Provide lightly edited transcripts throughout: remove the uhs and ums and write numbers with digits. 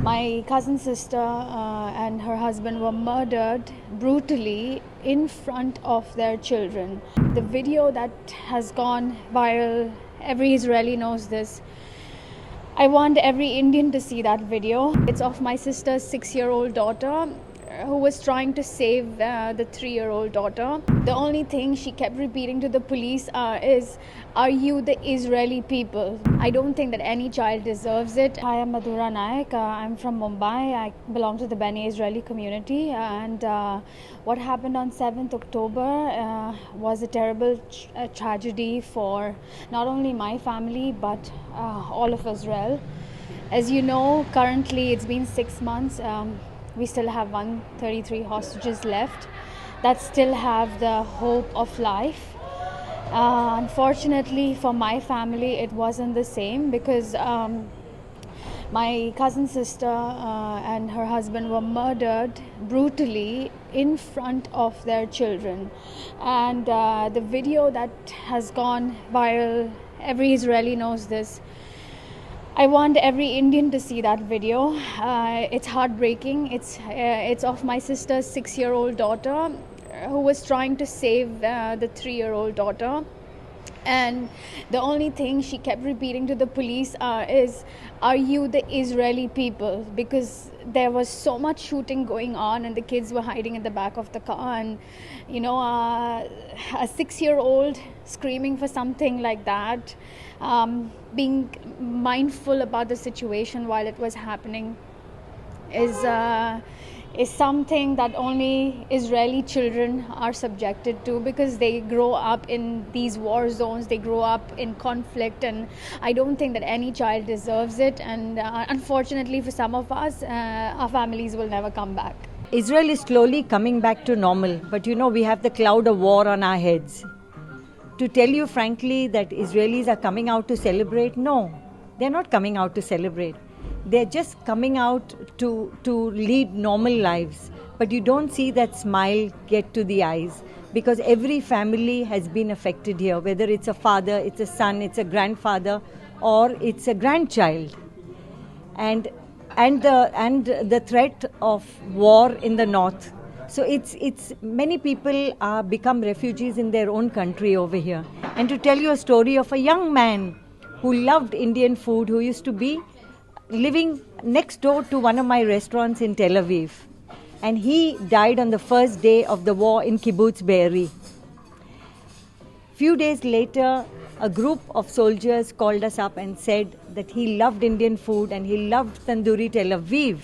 My cousin sister and her husband were murdered brutally in front of their children. The video that has gone viral, every Israeli knows this. I want every Indian to see that video. It's of my sister's 6-year-old daughter who was trying to save the 3-year-old daughter. The only thing she kept repeating to the police is, "Are you the Israeli people?" I don't think that any child deserves it. I am Madhura Naik. I'm from Mumbai. I belong to the Beni Israeli community. And what happened on 7th October was a terrible tragedy for not only my family but all of Israel. As you know, currently it's been 6 months. We still have 133 hostages left that still have the hope of life. Unfortunately for my family, it wasn't the same because my cousin sister and her husband were murdered brutally in front of their children. And the video that has gone viral, every Israeli knows this. I want every Indian to see that video. It's heartbreaking. It's of my sister's 6-year-old daughter who was trying to save the 3-year-old daughter. And the only thing she kept repeating to the police is, "Are you the Israeli people?" Because there was so much shooting going on and the kids were hiding in the back of the car. And a 6-year-old screaming for something like that, being mindful about the situation while it was happening is something that only Israeli children are subjected to, because they grow up in these war zones, they grow up in conflict, and I don't think that any child deserves it. And unfortunately for some of us, our families will never come back. Israel is slowly coming back to normal, but we have the cloud of war on our heads. To tell you frankly that Israelis are coming out to celebrate, no, they're not coming out to celebrate. They're just coming out to lead normal lives. But you don't see that smile get to the eyes, because every family has been affected here, whether it's a father, it's a son, it's a grandfather, or it's a grandchild. And the threat of war in the north. So it's many people are become refugees in their own country over here. And to tell you a story of a young man who loved Indian food, who used to be living next door to one of my restaurants in Tel Aviv. And he died on the first day of the war in Kibbutz Be'eri. Few days later, a group of soldiers called us up and said that he loved Indian food and he loved Tandoori Tel Aviv.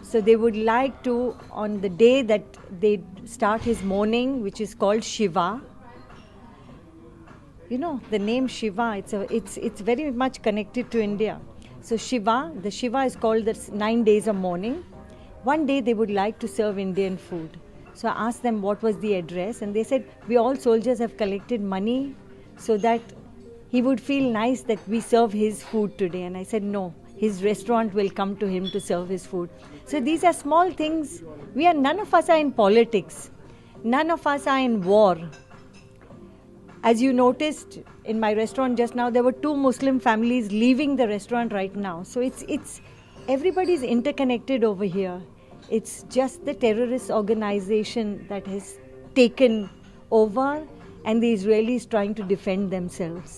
So they would like to, on the day that they start his mourning, which is called Shiva. The name Shiva, it's very much connected to India. So the Shiva is called the 9 days of mourning. One day they would like to serve Indian food. So I asked them what was the address, and they said, "We all soldiers have collected money so that he would feel nice that we serve his food today." And I said, "No, his restaurant will come to him to serve his food." So these are small things. None of us are in politics. None of us are in war. As you noticed in my restaurant just now, there were 2 Muslim families leaving the restaurant right now. So it's everybody's interconnected over here. It's just the terrorist organization that has taken over, and the Israelis trying to defend themselves.